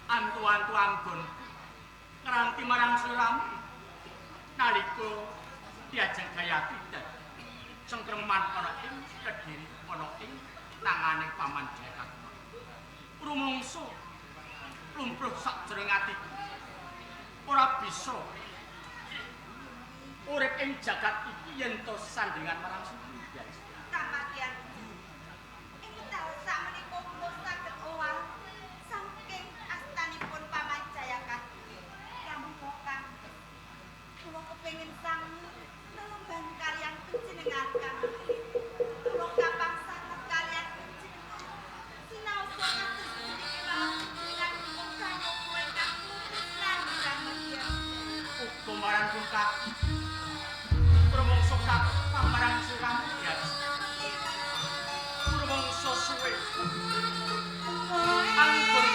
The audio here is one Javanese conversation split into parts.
Antu-antu anggun ngeranti marang suram nalika diajeng Gayatri cengkreman ana ing Kediri ana ing tanganing Paman Jaya. Rumangsa lumpruh sajroning atiku ora bisa urip ing jagat iki yen to sandingan marang suram. Kamatian ing wekdal sakmenika kula saged owah saking astanipun Paman Jayaka. Lamun kula kepengin sang lelembang kaliyan panjenengan Kang. Kula kapang sanget kaliyan panjenengan. Sinaosa kados punika dengan kanggo kowe kang lan Pramadya. Uga marang kula rumangsa kang pamarang suram ya. Rumangsa suwe anggun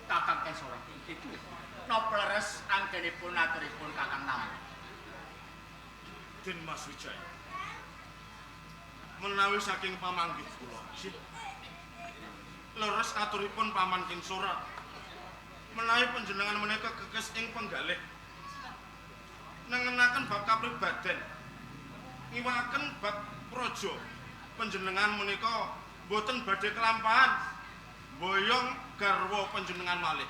Kakang Kesora. Napa leres anggenipun aturipun Kakang Namu? Den Mas Wijaya. Menawi saking pamanggih kula, leres aturipun Paman Kinsora. Menawi panjenengan menika kekes ing penggalih nengenaken bab kapribaden, ngiwaken bab praja. Panjenengan menika boten badhe kelampahan boyong garwa panjenengan malih.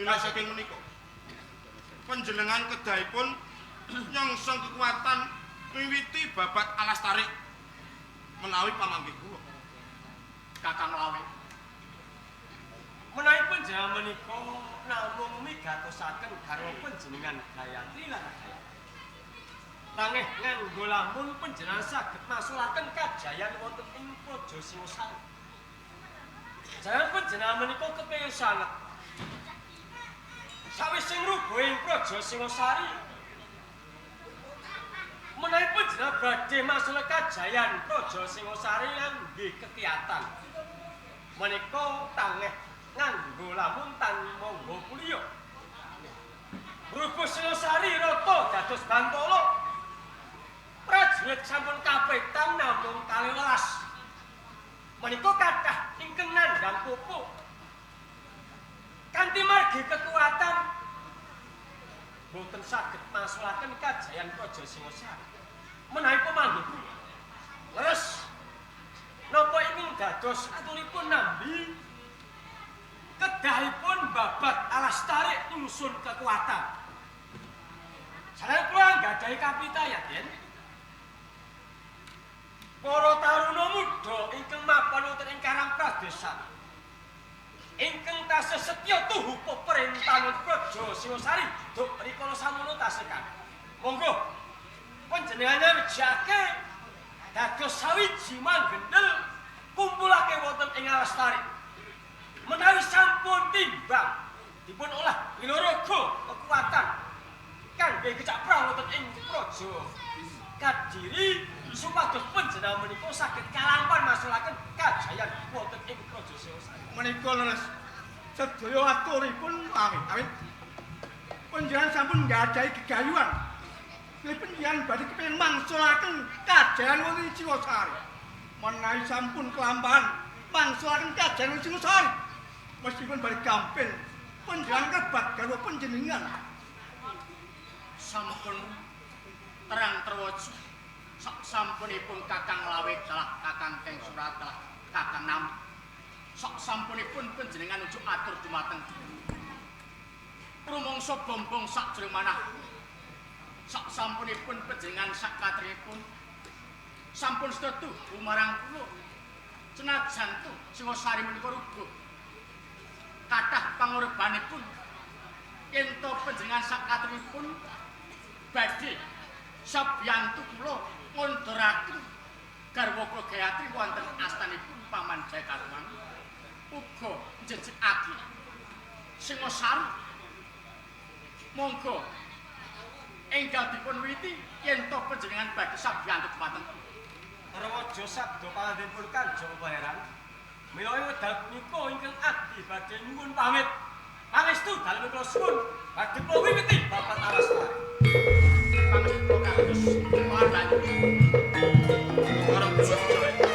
Mila saking menika panjenengan kedahipun nyongsong kekuatan miwiti babat alas tarik menawi pamanggih kula. Kakang Lawe. Menawi panjenengan menika namung migatosaken garwa panjenengan Gayatri lan Gayatri. Nanging nganggo lamun panjenengan saged masulaken kajayan wonten ing Praja Singosari. Jangan panjenengan menika kepengin sanget. Sawise ngrubuh ing Praja Singosari, menawi panjenengan badhe masula kajayan Praja Singosari nggih kekiatan. Menika tangeh nganggo lamun tan monggo kuliya. Ngrubuh Singosari rata dados Bantala. Prajurit sampun kapitan namung 12. Menika kathah ingkang nandhang pupuk. Kanthi margi kekuatan boten saged masulaken kajayan Praja Singosari. Menawi pamanggih kula leres napa ingkang dados aturipun nambi kedahipun babat alas tarik nyusun kekuatan. Salah kula nggadahi kapitayan, Den. Para taruna muda ingkang mapan wonten ing Karang Pradesan ingkang tasih setya tuhu peperintahan Praja Singosari duk rikala samono tasekan. Monggo panjenengan wijake dados sawiji manggendel kumpulake wonten ing alas tarik. Menawi sampun timbang dipun olah winaraga kekuatan kangge kecapra wonten ing Praja Kadiri supados panjenengan menika saged kalampan masulaken kajayan wonten ing Praja Singosari. Menika leres sedaya aturipun awit panjenengan sampun nggadahi gegayuhan. Nggih panjenengan badhe kepengin mangsulaken kajayan wonten ing Singosari. Menawi sampun kelampahan mangsulaken kajayan wonten Singosari, meskipun badhe gampil panjenengan kebat garwa panjenengan. Sampun terang terwujud. Sampunipun Kakang Lawe telah Kakang Kesora telah Kakang Namu. Sampunipun panjenengan ujuk atur dumateng rumangsa bombong sakjroning manah. Sampunipun panjenengan sakatrinipun sampun setuju umarang kula. Senajan Singosari menika rubuh. Kathah pangorbanipun yen to panjenengan sakatrinipun badhe sabyantu kula ngunduraken garwa kula Gayatri wonten astanipun Paman Jayakaruman uga njejekake Singosari. Monggo enggal dipun witi yen to panjenengan badhe sabyantu dumateng Raja sabda pangandikanipun Kanjeng Pangeran, menawi wedal punika ingkang abdi badhe nyuwun pamit. Pangestu dalem kula suwun badhe kula wiwiti babat alas tarik. Pangestu kados pangandikan Orang Mas Wijaya.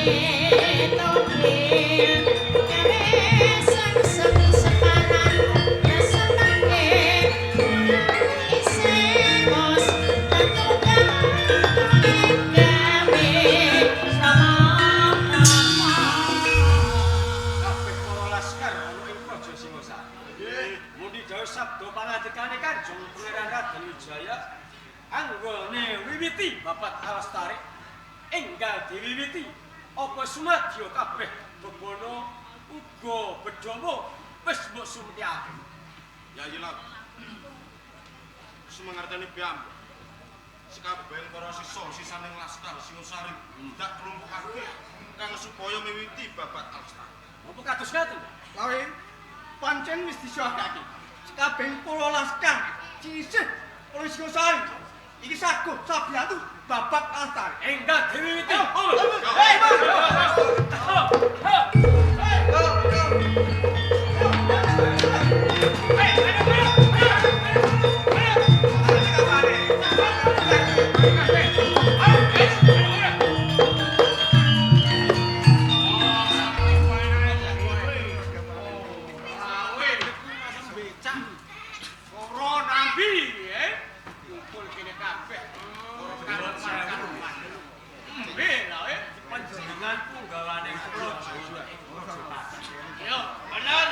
Kabeh para laskar ana ing Praja Singosari. Muni dawuh sabda pangadikane Kanjeng Pangeran Raden Wijaya anggone wiwiti babat Alastari enggal diwiwiti apa sumadya kabeh bebono uga bedhawa wis mbok sumtiyake. Ya ilang. Semangartene piyambak. Sekabehing para sisa-sisaning laskar Singosari ndak klumpukake kang supaya miwiti babat Alastari. Apa kados ngaten? Lawe pancen wis disuwakake. Sekabehing para laskar cisih oleh Singosari. Iki saguh sabiyantu babat Alastari. Enggal diwiwiti. Panjenengan punggawane praja. Yo, bener.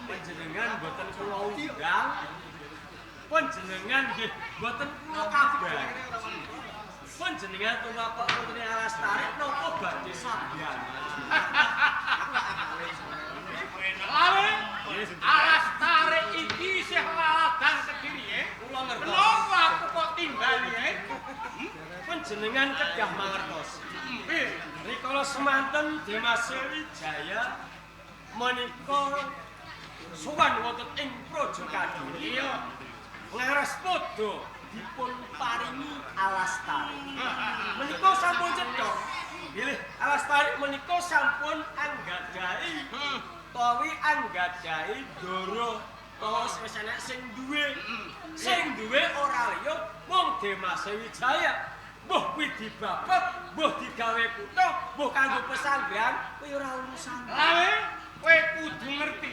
Panjenengan boten kula undang. Panjenengan nggih boten kula kabar. Panjenengan tumakok putri Alastari napa badhe sampeyan? Lawe Alastari iki isih ladang Kediri ya. Kula ngertos. Kenapa aku kok timbali ya? Panjenengan kedah mangertos. Rikala semanten Dimas Wijaya menika sowan wonten ing Praja Kadiri. Iya. Laras padha dipun paringi Alastari. Menika sampun cetha. Bilih Alastari menika sampun anggadhahi tawi anggadhahi Dara tos wis enek sing duwe. Sing duwe ora liya mung Dimas Wijaya. Mbuh kuwi dibabat, mbuh digawe kutha, mbuh kanggo pesanggrahan, kuwi ora urusan. Lawe kowe kudu ngerti.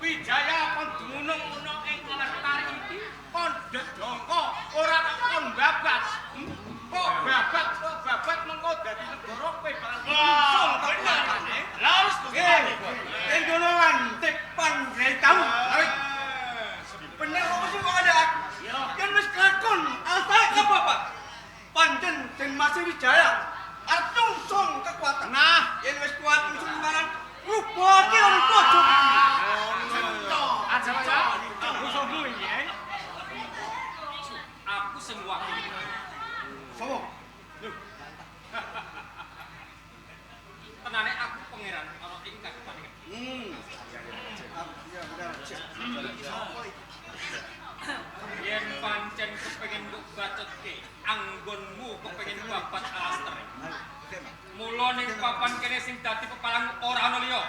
Wijaya kon dumunung ana ing Alastari iki kon dedongko ora kon babat. Kok babat mengko dadi negara kowe bakal ngusung tenan. Lawas Ing kono lantik panggai kamu. Bener apa sih kok ada? Kan wis kelakon. Alastari apa, Pak? Pancen Dimas Wijaya arep nyungsung kekuatan. Nah, yen wis kuat nyungsung marang ruboke ora bojo iki. Aja-aja aku sombong ya. Aku sing wakili. Sopo? Tenane aku pangeran ana ing kabupaten. Iya benar. Yen pancen kepengin mbok bacotke anggonmu kepengin babat Alastari. Mula ning papan kene sing dadi pepalang ora ana liya.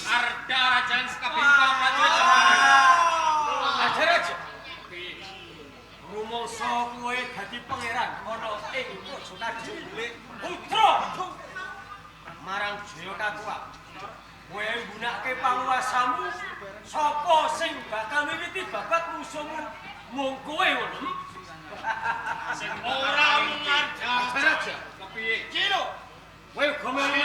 Arda rajan sakabeh prajurit. Raja-raja. Rumangsa kowe dadi pangeran ana ing Praja Kadiri. Putra marang Jaya Katua. Kowe nggunakake panguwasamu, sapa sing bakal miwiti babat musuhmu? Mung kowe ngono. Sing ora mengandang raja. Kepiye? Ciro. Kowe uga melu